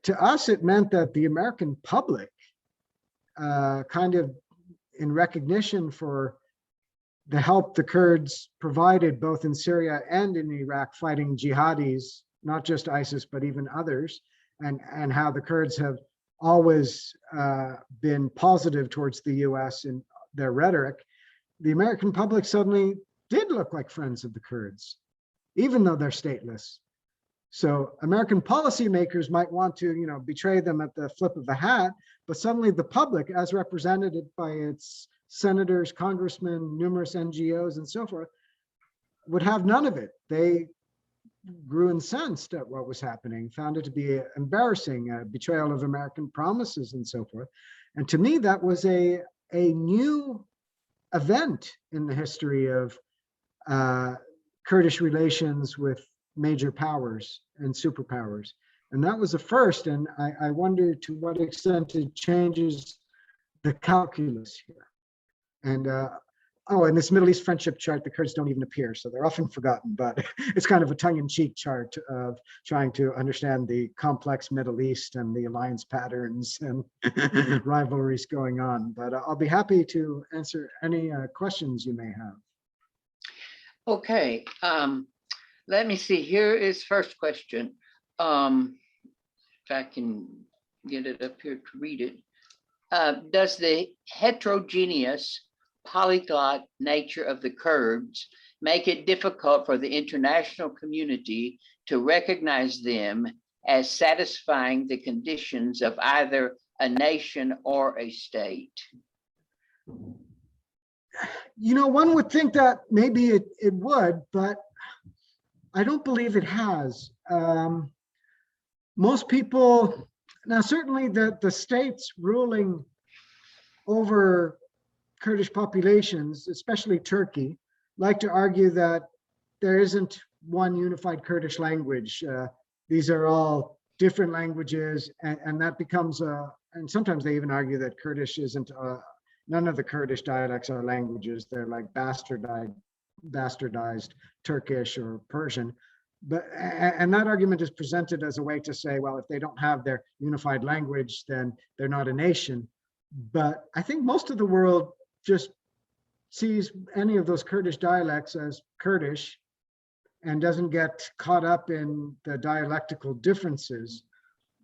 To us, it meant that the American public kind of in recognition for the help the Kurds provided both in Syria and in Iraq fighting jihadis, not just ISIS, but even others, and how the Kurds have always been positive towards the US in their rhetoric, the American public suddenly did look like friends of the Kurds, even though they're stateless. So American policymakers might want to, betray them at the flip of a hat, but suddenly the public, as represented by its senators, congressmen, numerous NGOs, and so forth, would have none of it. They grew incensed at what was happening, found it to be embarrassing, a betrayal of American promises, and so forth. And to me, that was a new event in the history of Kurdish relations with major powers and superpowers. And that was a first. And I wonder to what extent it changes the calculus here. And in this Middle East friendship chart, the Kurds don't even appear, so they're often forgotten, but it's kind of a tongue-in-cheek chart of trying to understand the complex Middle East and the alliance patterns and rivalries going on. But I'll be happy to answer any questions you may have. Okay, let me see. Here is first question. If I can get it up here to read it. Does the heterogeneous polyglot nature of the Kurds make it difficult for the international community to recognize them as satisfying the conditions of either a nation or a state? You know, one would think that maybe it would, but I don't believe it has. Most people, now certainly the states ruling over Kurdish populations, especially Turkey, like to argue that there isn't one unified Kurdish language. These are all different languages, and that becomes and sometimes they even argue that Kurdish isn't, none of the Kurdish dialects are languages. They're like bastardized Turkish or Persian. But, and that argument is presented as a way to say, well, if they don't have their unified language, then they're not a nation. But I think most of the world just sees any of those Kurdish dialects as Kurdish and doesn't get caught up in the dialectical differences.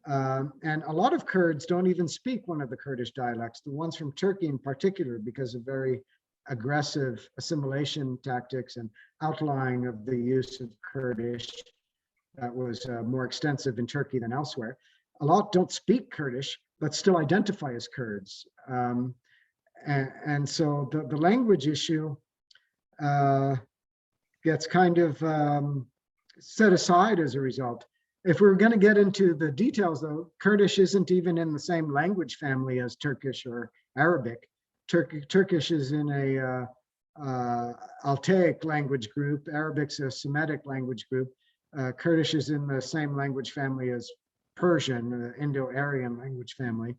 And a lot of Kurds don't even speak one of the Kurdish dialects, the ones from Turkey in particular, because of very aggressive assimilation tactics and outlying of the use of Kurdish that was more extensive in Turkey than elsewhere. A lot don't speak Kurdish, but still identify as Kurds. And so the language issue gets kind of set aside as a result. If we're going to get into the details, though, Kurdish isn't even in the same language family as Turkish or Arabic. Turkish is in a Altaic language group. Arabic's a Semitic language group. Kurdish is in the same language family as Persian, Indo-Aryan language family.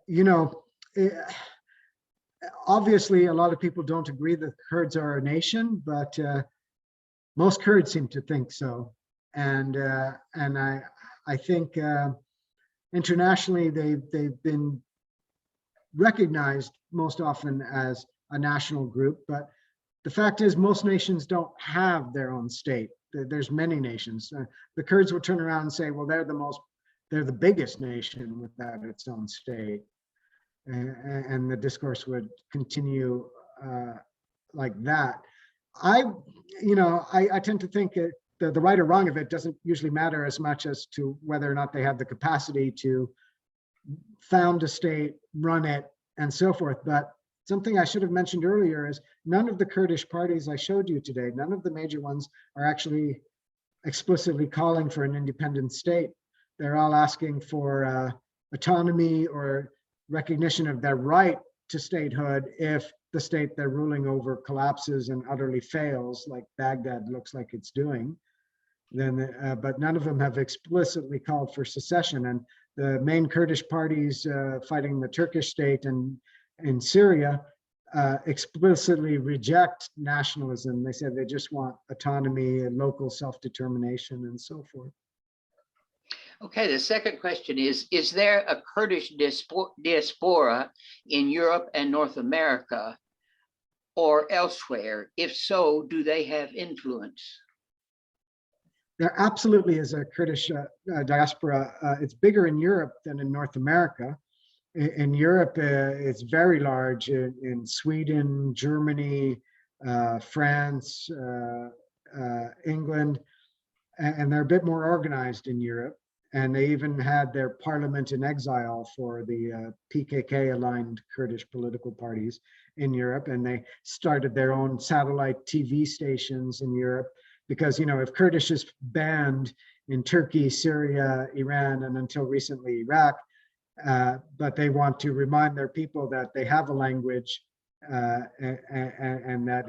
You know, obviously a lot of people don't agree that Kurds are a nation, but most Kurds seem to think so. And I think internationally they've been recognized most often as a national group, but the fact is most nations don't have their own state. There's many nations. The Kurds will turn around and say, well, they're the biggest nation without its own state. And the discourse would continue like that. I tend to think the right or wrong of it doesn't usually matter as much as to whether or not they have the capacity to found a state, run it, and so forth. But something I should have mentioned earlier is none of the Kurdish parties I showed you today, none of the major ones are actually explicitly calling for an independent state. They're all asking for autonomy or recognition of their right to statehood if the state they're ruling over collapses and utterly fails, like Baghdad looks like it's doing. Then, but none of them have explicitly called for secession. And the main Kurdish parties fighting the Turkish state and in Syria explicitly reject nationalism. They said they just want autonomy and local self-determination and so forth. Okay, the second question is there a Kurdish diaspora in Europe and North America or elsewhere? If so, do they have influence? There absolutely is a Kurdish diaspora. It's bigger in Europe than in North America. In Europe, it's very large in Sweden, Germany, France, England, and they're a bit more organized in Europe. And they even had their parliament in exile for the PKK-aligned Kurdish political parties in Europe. And they started their own satellite TV stations in Europe because, you know, if Kurdish is banned in Turkey, Syria, Iran, and until recently Iraq, but they want to remind their people that they have a language and that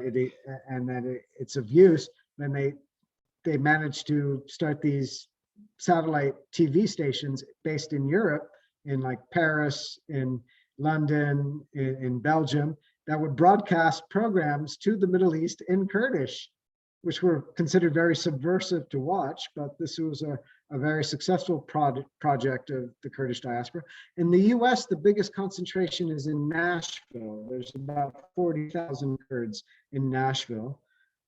it's of use, then they managed to start these satellite TV stations based in Europe, in like Paris, in London, in Belgium, that would broadcast programs to the Middle East in Kurdish, which were considered very subversive to watch, but this was a very successful project of the Kurdish diaspora. In the US, the biggest concentration is in Nashville. There's about 40,000 Kurds in Nashville.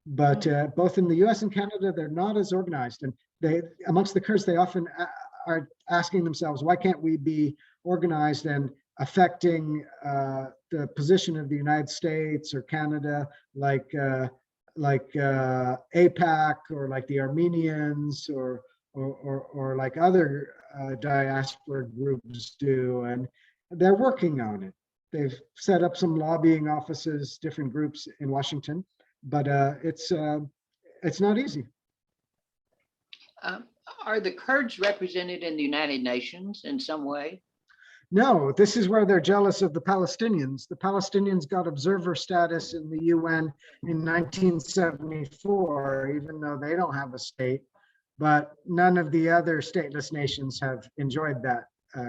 But both in the US and Canada, they're not as organized. And amongst the Kurds, they often are asking themselves, why can't we be organized and affecting the position of the United States or Canada, like AIPAC or like the Armenians or or like other diaspora groups do, and they're working on it. They've set up some lobbying offices, different groups in Washington, but it's not easy. Are the Kurds represented in the United Nations in some way? No, this is where they're jealous of the Palestinians. The Palestinians got observer status in the UN in 1974, even though they don't have a state. But none of the other stateless nations have enjoyed that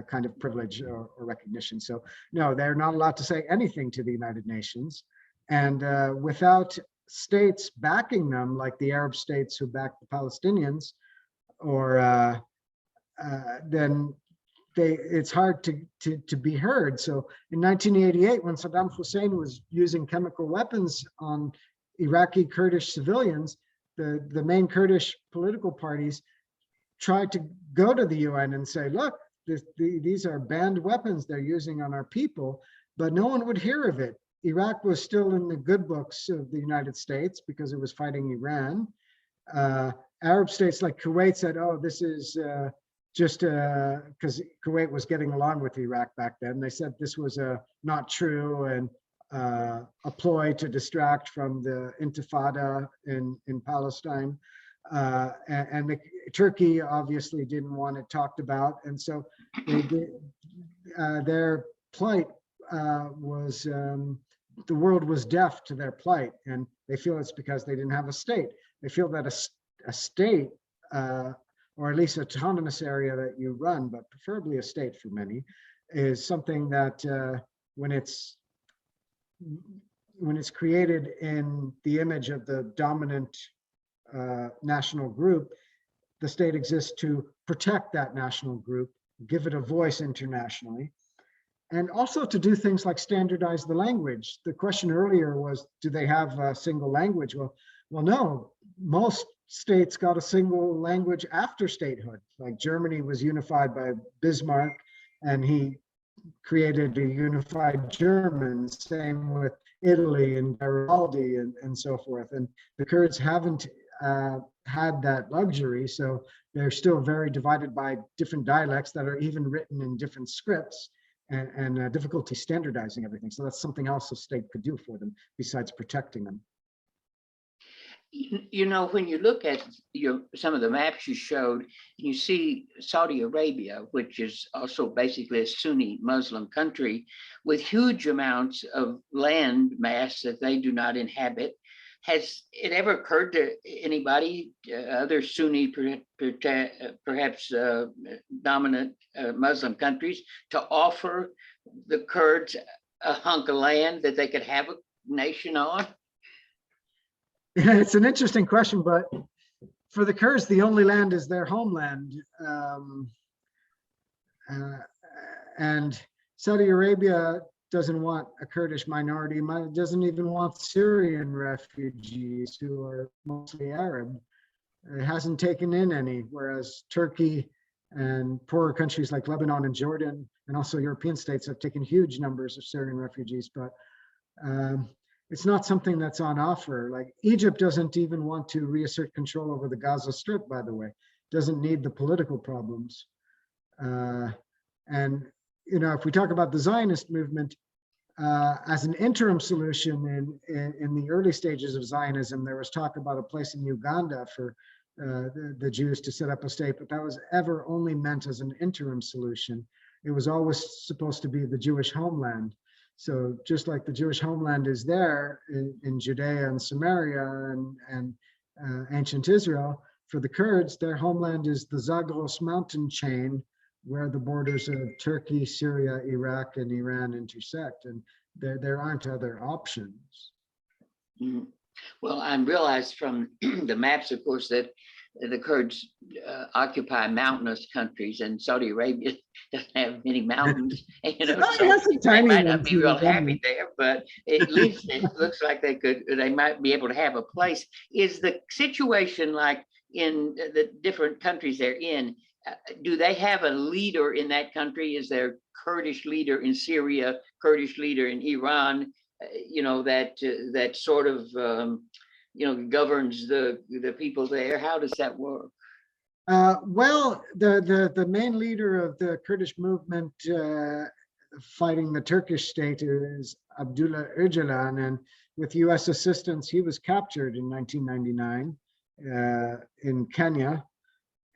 kind of privilege or recognition. So no, they're not allowed to say anything to the United Nations. And without states backing them, like the Arab states who back the Palestinians, or then it's hard to be heard. So in 1988, when Saddam Hussein was using chemical weapons on Iraqi Kurdish civilians, the main Kurdish political parties tried to go to the UN and say, look, these are banned weapons they're using on our people, but no one would hear of it. Iraq was still in the good books of the United States because it was fighting Iran. Arab states like Kuwait said, oh, this is just because Kuwait was getting along with Iraq back then. They said this was not true and a ploy to distract from the Intifada in Palestine. And Turkey obviously didn't want it talked about. And so their plight was, the world was deaf to their plight. And they feel it's because they didn't have a state. They feel that a state, or at least autonomous area that you run, but preferably a state for many, is something that when it's created in the image of the dominant national group, the state exists to protect that national group, give it a voice internationally, and also to do things like standardize the language. The question earlier was, do they have a single language? Well, no, most states got a single language after statehood. Like Germany was unified by Bismarck, and he created a unified German, same with Italy and Garibaldi and so forth. And the Kurds haven't had that luxury, so they're still very divided by different dialects that are even written in different scripts, and difficulty standardizing everything. So that's something else a state could do for them besides protecting them. You know, when you look at some of the maps you showed, you see Saudi Arabia, which is also basically a Sunni Muslim country with huge amounts of land mass that they do not inhabit. Has it ever occurred to anybody, other Sunni, perhaps dominant Muslim countries, to offer the Kurds a hunk of land that they could have a nation on? It's an interesting question, but for the Kurds, the only land is their homeland. And Saudi Arabia doesn't want a Kurdish minority, doesn't even want Syrian refugees who are mostly Arab. It hasn't taken in any, whereas Turkey and poorer countries like Lebanon and Jordan, and also European states, have taken huge numbers of Syrian refugees. But it's not something that's on offer. Like Egypt doesn't even want to reassert control over the Gaza Strip, by the way, doesn't need the political problems. And, you know, if we talk about the Zionist movement, as an interim solution in the early stages of Zionism, there was talk about a place in Uganda for the Jews to set up a state, but that was ever only meant as an interim solution. It was always supposed to be the Jewish homeland. So just like the Jewish homeland is there in Judea and Samaria and ancient Israel, for the Kurds, their homeland is the Zagros mountain chain, where the borders of Turkey, Syria, Iraq, and Iran intersect, and there aren't other options. Mm. Well, I realized from the maps, of course, that the Kurds occupy mountainous countries, and Saudi Arabia doesn't have many mountains. You know, so they might not be real happy there, but at least it looks like they might be able to have a place. Is the situation like in the different countries they're in? Do they have a leader in that country? Is there Kurdish leader in Syria, Kurdish leader in Iran? You know, that sort of you know, governs the people there. How does that work? Well, the main leader of the Kurdish movement fighting the Turkish state is Abdullah Öcalan, and with US assistance, he was captured in 1999 in Kenya,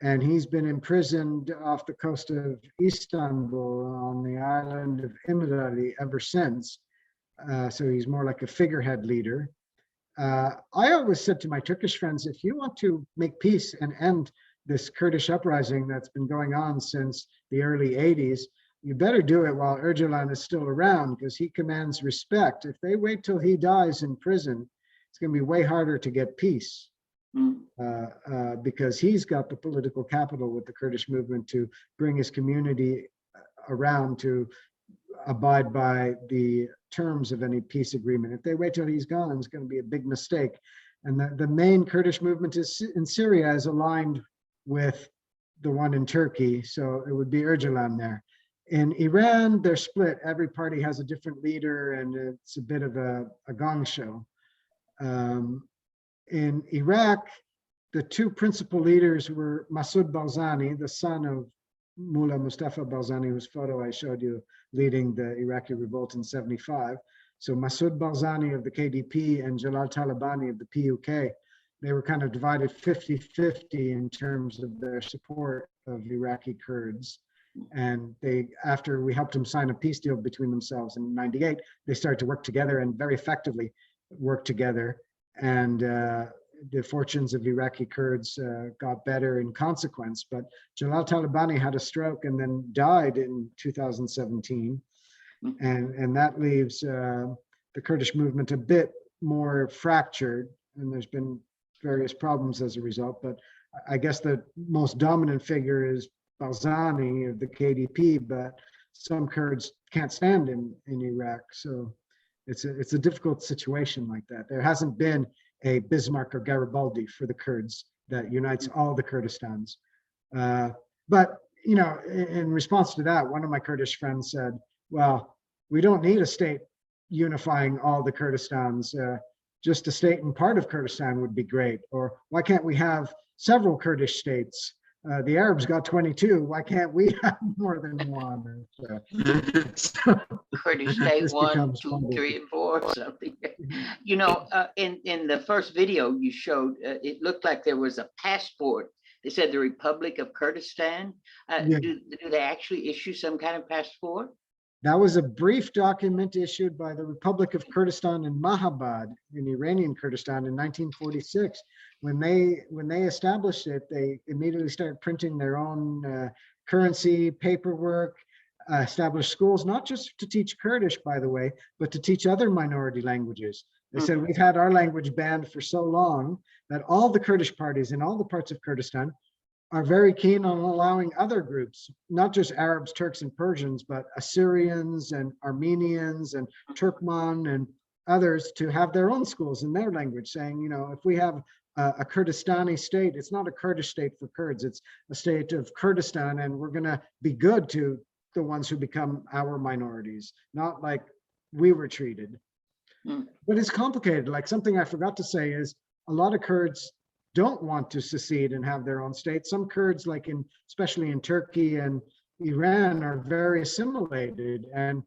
and he's been imprisoned off the coast of Istanbul on the island of Imrali ever since. So he's more like a figurehead leader. I always said to my Turkish friends, if you want to make peace and end this Kurdish uprising that's been going on since the early 80s, you better do it while Öcalan is still around, because he commands respect. If they wait till he dies in prison, it's going to be way harder to get peace. Because he's got the political capital with the Kurdish movement to bring his community around to abide by the terms of any peace agreement. If they wait till he's gone, it's going to be a big mistake. And the main Kurdish movement in Syria is aligned with the one in Turkey, so it would be Öcalan there. In Iran, they're split. Every party has a different leader, and it's a bit of a gong show. In Iraq, the two principal leaders were Masoud Barzani, the son of Mullah Mustafa Barzani, whose photo I showed you leading the Iraqi revolt in '75. So Masoud Barzani of the KDP and Jalal Talabani of the PUK, they were kind of divided 50-50 in terms of their support of Iraqi Kurds. And they, after we helped them sign a peace deal between themselves in '98, they started to work together and very effectively work together. And the fortunes of Iraqi Kurds got better in consequence. But Jalal Talabani had a stroke and then died in 2017. And that leaves the Kurdish movement a bit more fractured. And there's been various problems as a result. But I guess the most dominant figure is Barzani of the KDP, but some Kurds can't stand in Iraq. So it's a difficult situation like that. There hasn't been a Bismarck or Garibaldi for the Kurds that unites all the Kurdistans. But, you know, in response to that, one of my Kurdish friends said, well, we don't need a state unifying all the Kurdistans. Just a state in part of Kurdistan would be great. Or why can't we have several Kurdish states? The Arabs got 22. Why can't we have more than one? So Kurdish state 1, 2, 3, and 4 or something. You know, in the first video you showed, it looked like there was a passport. They said the Republic of Kurdistan. Yeah. Do they actually issue some kind of passport? That was a brief document issued by the Republic of Kurdistan in Mahabad in Iranian Kurdistan in 1946. When they established it, they immediately started printing their own currency, paperwork, established schools, not just to teach Kurdish, by the way, but to teach other minority languages. They said, we've had our language banned for so long that all the Kurdish parties in all the parts of Kurdistan are very keen on allowing other groups, not just Arabs, Turks, and Persians, but Assyrians and Armenians and Turkmen and others to have their own schools in their language, saying, you know, if we have a Kurdistani state, it's not a Kurdish state for Kurds, it's a state of Kurdistan, and we're going to be good to the ones who become our minorities, not like we were treated. But it's complicated. Like, something I forgot to say is a lot of Kurds don't want to secede and have their own state. Some Kurds, like especially in Turkey and Iran, are very assimilated and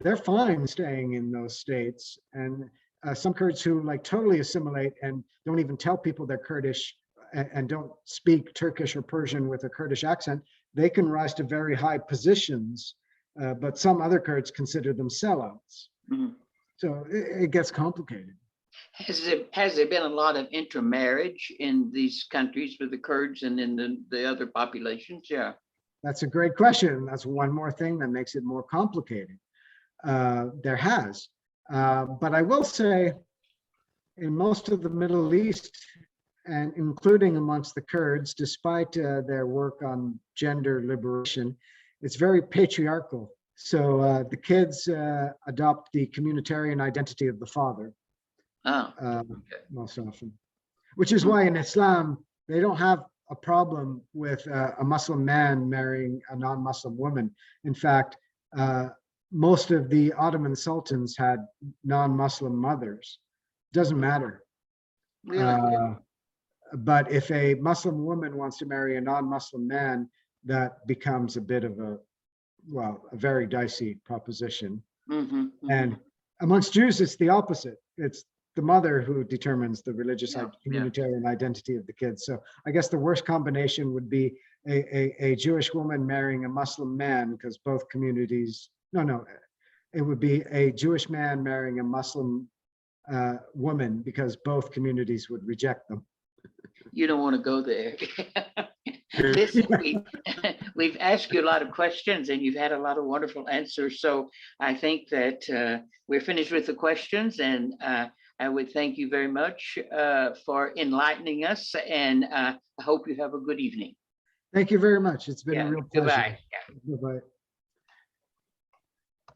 they're fine staying in those states. And some Kurds who like totally assimilate and don't even tell people they're Kurdish and don't speak Turkish or Persian with a Kurdish accent, they can rise to very high positions. But some other Kurds consider them sellouts. So it gets complicated. Has there been a lot of intermarriage in these countries with the Kurds and in the other populations? Yeah. That's a great question. That's one more thing that makes it more complicated. There has. But I will say, in most of the Middle East, and including amongst the Kurds, despite their work on gender liberation, it's very patriarchal. So the kids adopt the communitarian identity of the father. Most often, which is why in Islam, they don't have a problem with a Muslim man marrying a non-Muslim woman. In fact, most of the Ottoman sultans had non-Muslim mothers. Doesn't matter. Really? But if a Muslim woman wants to marry a non-Muslim man, that becomes a bit of a, well, a very dicey proposition. And amongst Jews, it's the opposite. It's the mother who determines the religious communitarian identity of the kids. So I guess the worst combination would be a Jewish woman marrying a Muslim man, because both communities, it would be a Jewish man marrying a Muslim woman, because both communities would reject them. You don't want to go there. Listen, we've asked you a lot of questions and you've had a lot of wonderful answers. So I think that we're finished with the questions, and I would thank you very much for enlightening us, and I hope you have a good evening. Thank you very much. It's been a real pleasure. Goodbye. Goodbye.